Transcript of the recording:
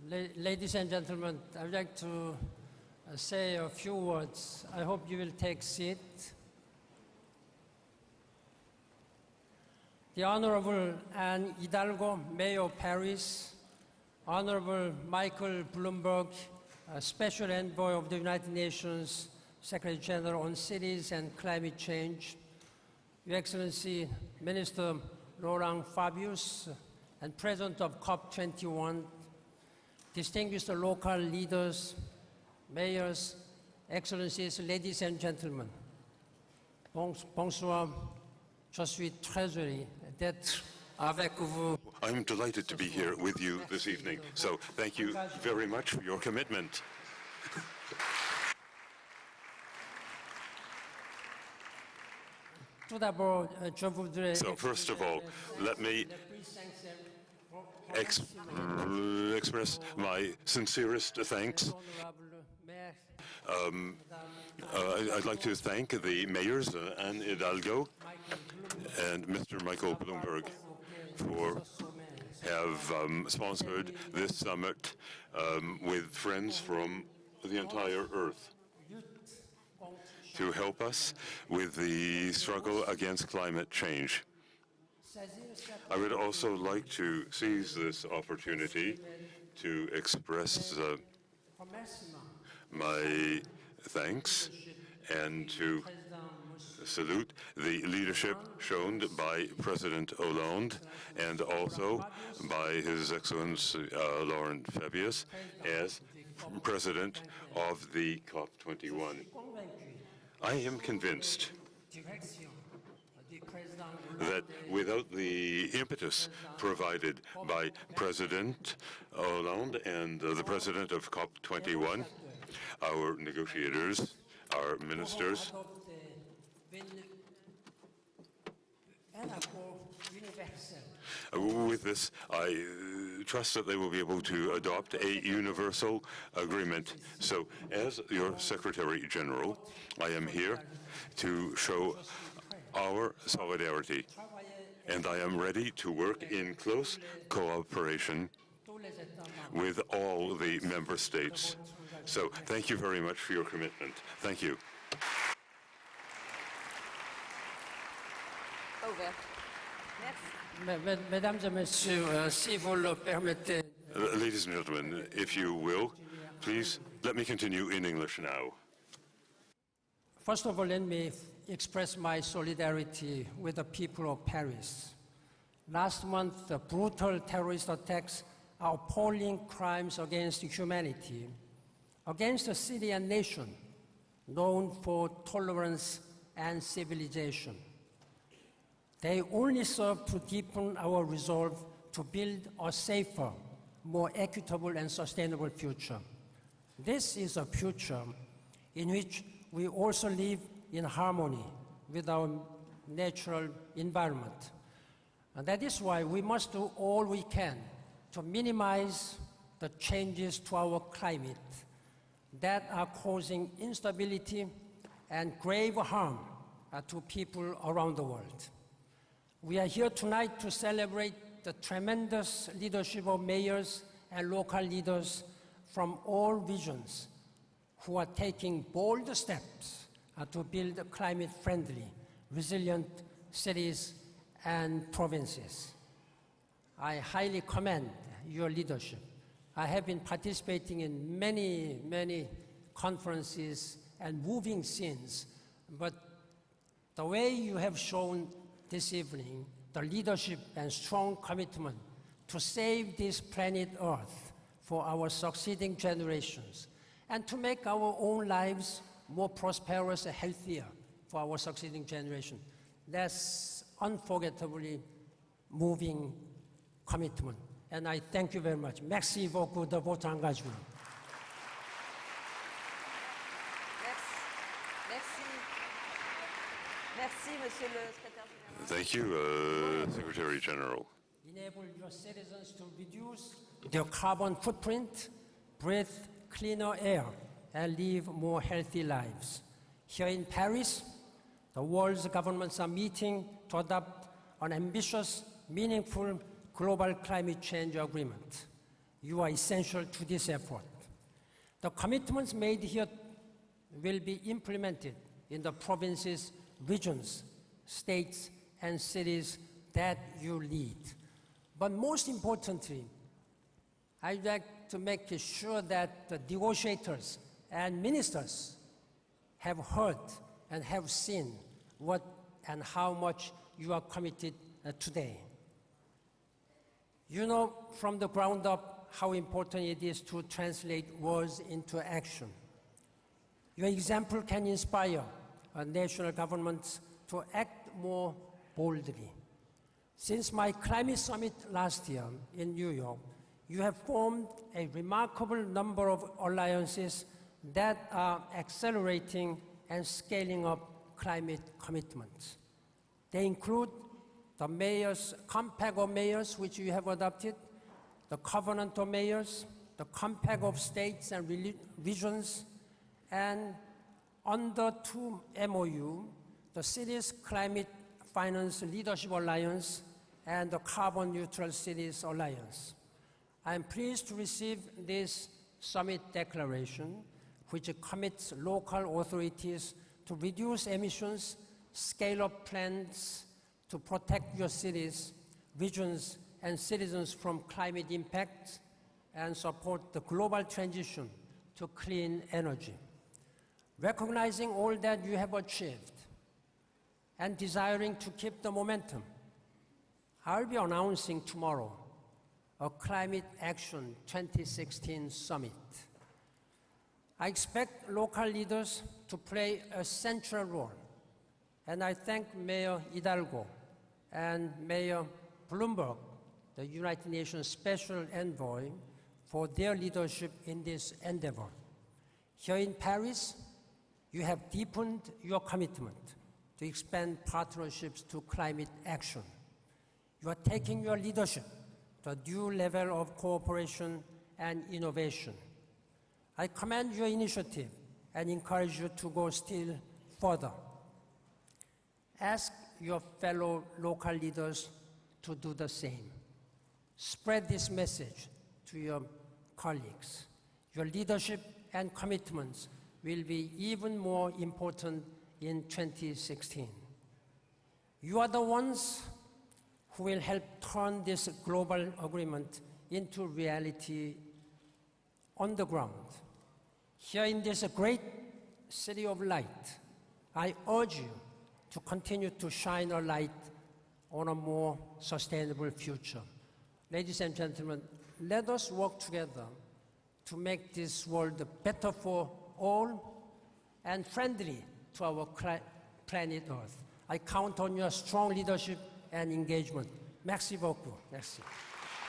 Ladies and gentlemen, I would like to say a few words. I hope you will take seat. The Honorable Anne Hidalgo, Mayor of Paris, Honorable Michael Bloomberg, Special Envoy of the United Nations, Secretary General on Cities and Climate Change, Your Excellency Minister Laurent Fabius, and President of COP21, distinguished local leaders, mayors, excellencies, ladies and gentlemen. Bonsoir, je suis très heureux d'être avec vous. I'm delighted to be here with you this evening, so thank you very much for your commitment. So first of all, let me express my sincerest thanks. I'd like to thank the mayors, Anne Hidalgo and Mr. Michael Bloomberg, for have sponsored this summit with friends from the entire earth to help us with the struggle against climate change. I would also like to seize this opportunity to express my thanks and to salute the leadership shown by President Hollande and also by His Excellency Laurent Fabius as President of the COP21. I am convinced that without the impetus provided by President Hollande and the President of COP21, our negotiators, our ministers, with this, I trust that they will be able to adopt a universal agreement. So, as your Secretary General, I am here to show our solidarity, and I am ready to work in close cooperation with all the member states. So, thank you very much for your commitment. Thank you. Ladies and gentlemen, if you will, please let me continue in English now. First of all, let me express my solidarity with the people of Paris. Last month, the brutal terrorist attacks are appalling crimes against humanity, against a city and nation known for tolerance and civilization. They only serve to deepen our resolve to build a safer, more equitable and sustainable future. This is a future in which we also live in harmony with our natural environment. And that is why we must do all we can to minimize the changes to our climate that are causing instability and grave harm to people around the world. We are here tonight to celebrate the tremendous leadership of mayors and local leaders from all regions who are taking bold steps to build climate-friendly, resilient cities and provinces. I highly commend your leadership. I have been participating in many conferences and moving scenes, but the way you have shown this evening, the leadership and strong commitment to save this planet Earth for our succeeding generations and to make our own lives more prosperous and healthier for our succeeding generation. That's unforgettably moving commitment. And I thank you very much. Merci beaucoup de votre engagement. Merci, Monsieur le Secrétaire Général. Thank you, Secretary General. Enable your citizens to reduce their carbon footprint, breathe cleaner air, and live more healthy lives. Here in Paris, the world's governments are meeting to adopt an ambitious, meaningful global climate change agreement. You are essential to this effort. The commitments made here will be implemented in the provinces, regions, states, and cities that you lead. But most importantly, I'd like to make sure that the negotiators and ministers have heard and have seen what and how much you are committed today. You know from the ground up how important it is to translate words into action. Your example can inspire national governments to act more boldly. Since my climate summit last year in New York, you have formed a remarkable number of alliances that are accelerating and scaling up climate commitments. They include the Mayors' Compact of Mayors, which you have adopted, the Covenant of Mayors, the Compact of States and Regions, and under 2 MOU, the Cities Climate Finance Leadership Alliance and the Carbon Neutral Cities Alliance. I am pleased to receive this summit declaration, which commits local authorities to reduce emissions, scale up plans to protect your cities, regions, and citizens from climate impacts, and support the global transition to clean energy. Recognizing all that you have achieved and desiring to keep the momentum, I'll be announcing tomorrow a Climate Action 2016 Summit. I expect local leaders to play a central role, and I thank Mayor Hidalgo and Mayor Bloomberg, the United Nations Special Envoy, for their leadership in this endeavor. Here in Paris, you have deepened your commitment to expand partnerships to climate action. You are taking your leadership to a new level of cooperation and innovation. I commend your initiative and encourage you to go still further. Ask your fellow local leaders to do the same. Spread this message to your colleagues. Your leadership and commitments will be even more important in 2016. You are the ones who will help turn this global agreement into reality on the ground. Here in this great city of light, I urge you to continue to shine a light on a more sustainable future. Ladies and gentlemen, let us work together to make this world better for all and friendly to our planet Earth. I count on your strong leadership and engagement. Merci beaucoup. Merci.